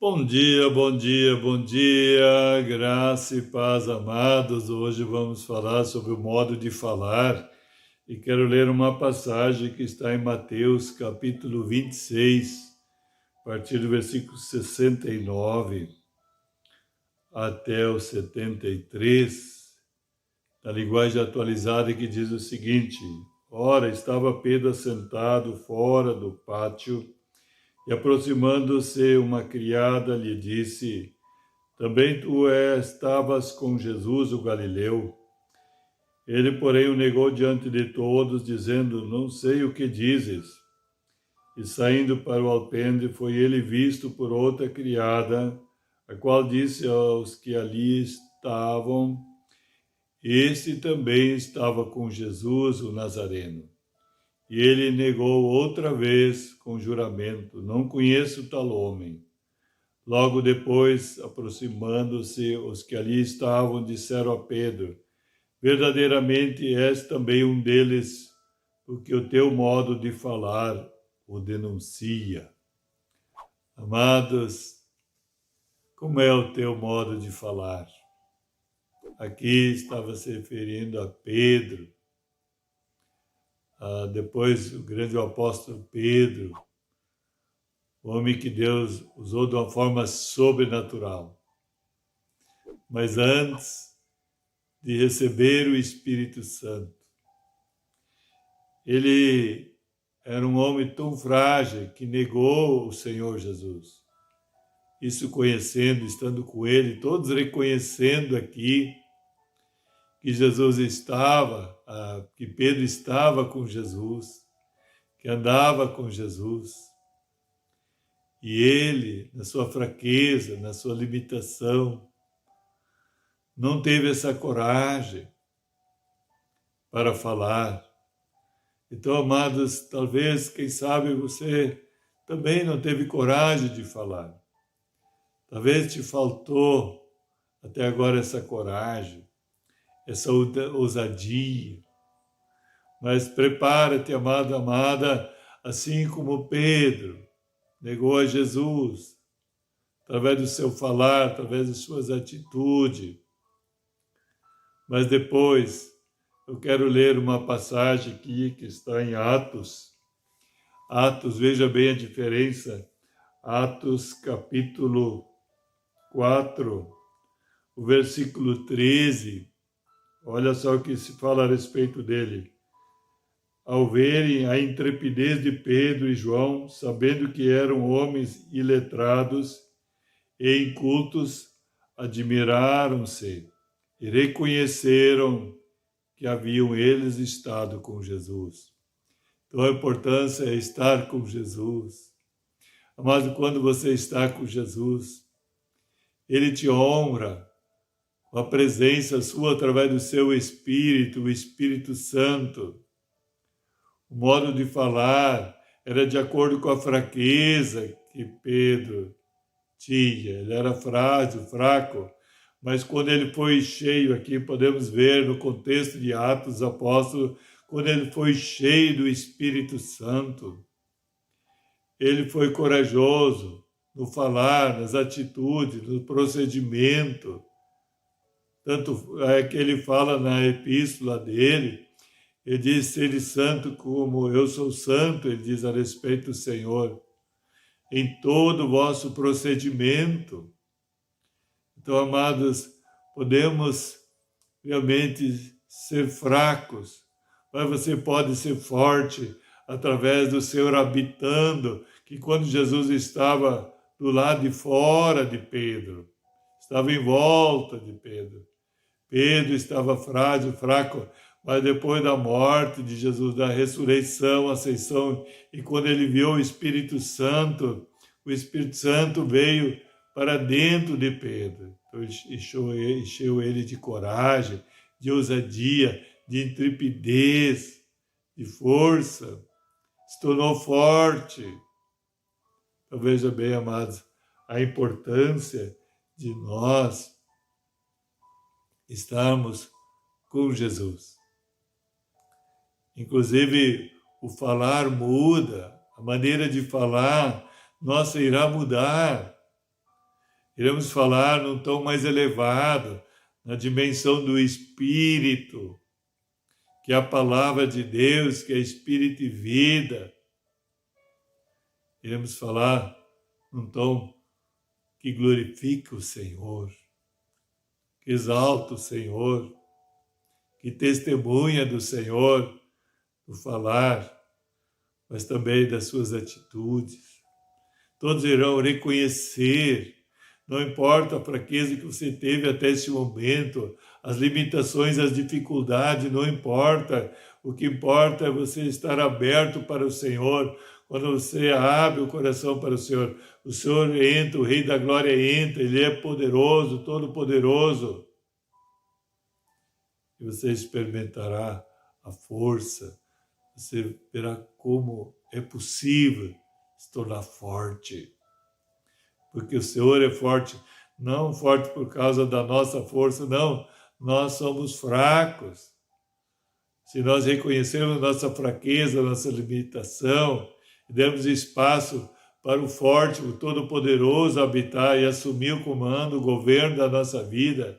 Bom dia, bom dia, bom dia, graça e paz, amados. Hoje vamos falar sobre o modo de falar e quero ler uma passagem que está em Mateus, capítulo 26, a partir do versículo 69 até o 73, na linguagem atualizada, que diz o seguinte: Ora, estava Pedro assentado fora do pátio e, aproximando-se, uma criada lhe disse: Também tu estavas com Jesus, o Galileu. Ele, porém, o negou diante de todos, dizendo: Não sei o que dizes. E saindo para o alpendre, foi ele visto por outra criada, a qual disse aos que ali estavam: Este também estava com Jesus, o Nazareno. E ele negou outra vez com juramento: Não conheço tal homem. Logo depois, aproximando-se, os que ali estavam disseram a Pedro: Verdadeiramente és também um deles, porque o teu modo de falar o denuncia. Amados, como é o teu modo de falar? Aqui estava se referindo a Pedro, depois o grande apóstolo Pedro, o homem que Deus usou de uma forma sobrenatural. Mas antes de receber o Espírito Santo, ele era um homem tão frágil que negou o Senhor Jesus. Isso conhecendo, estando com ele, todos reconhecendo aqui que Jesus estava, que Pedro estava com Jesus, que andava com Jesus. E ele, na sua fraqueza, na sua limitação, não teve essa coragem para falar. Então, amados, talvez, quem sabe, você também não teve coragem de falar. Talvez te faltou até agora essa coragem, essa ousadia. Mas prepara-te, amado, amada, assim como Pedro negou a Jesus, através do seu falar, através de suas atitudes. Mas depois, eu quero ler uma passagem aqui que está em Atos. Atos, veja bem a diferença. Atos, capítulo 4, o versículo 13. Olha só o que se fala a respeito dele. Ao verem a intrepidez de Pedro e João, sabendo que eram homens iletrados e incultos, admiraram-se e reconheceram que haviam eles estado com Jesus. Então a importância é estar com Jesus. Mas quando você está com Jesus, Ele te honra com a presença sua através do seu Espírito, o Espírito Santo. O modo de falar era de acordo com a fraqueza que Pedro tinha. Ele era frágil, fraco, mas quando ele foi cheio, aqui podemos ver no contexto de Atos dos Apóstolos, quando ele foi cheio do Espírito Santo, ele foi corajoso no falar, nas atitudes, no procedimento. Tanto é que ele fala na epístola dele, ele diz: sede santo como eu sou santo, ele diz a respeito do Senhor, em todo o vosso procedimento. Então, amados, podemos realmente ser fracos, mas você pode ser forte através do Senhor habitando, que quando Jesus estava do lado de fora de Pedro, estava em volta de Pedro. Pedro estava frágil, fraco, mas depois da morte de Jesus, da ressurreição, ascensão, e quando ele viu o Espírito Santo veio para dentro de Pedro. Então, encheu ele de coragem, de ousadia, de intrepidez, de força, se tornou forte. Então, veja bem, amados, a importância de nós estarmos com Jesus. Inclusive, o falar muda, a maneira de falar nossa irá mudar. Iremos falar num tom mais elevado, na dimensão do Espírito, que é a palavra de Deus, que é Espírito e vida. Iremos falar num tom que glorifica o Senhor, que exalta o Senhor, que testemunha do Senhor, do falar, mas também das suas atitudes. Todos irão reconhecer, não importa a fraqueza que você teve até esse momento, as limitações, as dificuldades, não importa. O que importa é você estar aberto para o Senhor. Quando você abre o coração para o Senhor entra, o Rei da Glória entra, Ele é poderoso, todo-poderoso. E você experimentará a força, você verá como é possível se tornar forte. Porque o Senhor é forte, não forte por causa da nossa força, não. Nós somos fracos. Se nós reconhecermos nossa fraqueza, nossa limitação, e dermos espaço para o forte, o todo-poderoso habitar e assumir o comando, o governo da nossa vida,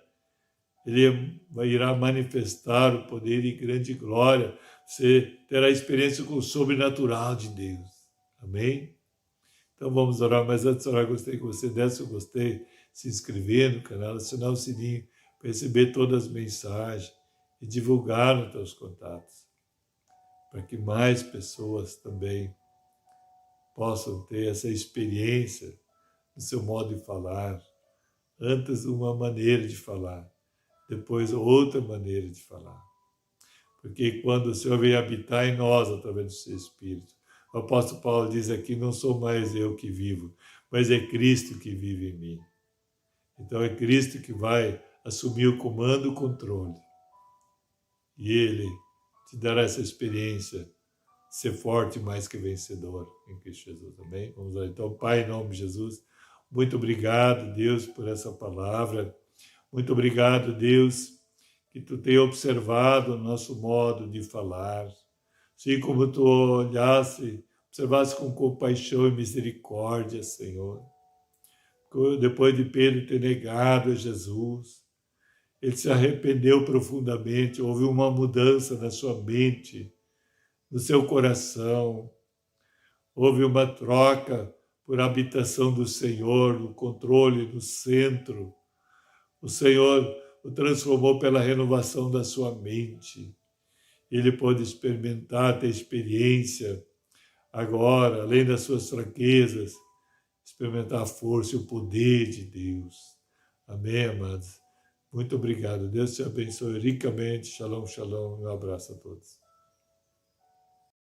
Ele irá manifestar o poder e grande glória. Você terá experiência com o sobrenatural de Deus. Amém? Então vamos orar, mas antes de orar, gostaria que você desse o gostei, se inscrever no canal, acionar o sininho para receber todas as mensagens e divulgar nos teus contatos, para que mais pessoas também possam ter essa experiência no seu modo de falar. Antes uma maneira de falar, depois outra maneira de falar. Porque quando o Senhor vem habitar em nós através do seu Espírito, o apóstolo Paulo diz aqui, não sou mais eu que vivo, mas é Cristo que vive em mim. Então é Cristo que vai assumir o comando e o controle. E Ele te dará essa experiência de ser forte mais que vencedor em Cristo Jesus. Amém? Vamos lá. Então, Pai, em nome de Jesus, muito obrigado, Deus, por essa palavra. Muito obrigado, Deus, que Tu tenha observado o nosso modo de falar. Assim como Tu observasse com compaixão e misericórdia, Senhor. Depois de Pedro ter negado a Jesus, ele se arrependeu profundamente, houve uma mudança na sua mente, no seu coração, houve uma troca por habitação do Senhor, no controle, no centro. O Senhor o transformou pela renovação da sua mente. Ele pôde experimentar, ter experiência agora, além das suas fraquezas, experimentar a força e o poder de Deus. Amém, amados? Muito obrigado. Deus te abençoe ricamente. Shalom, shalom. Um abraço a todos.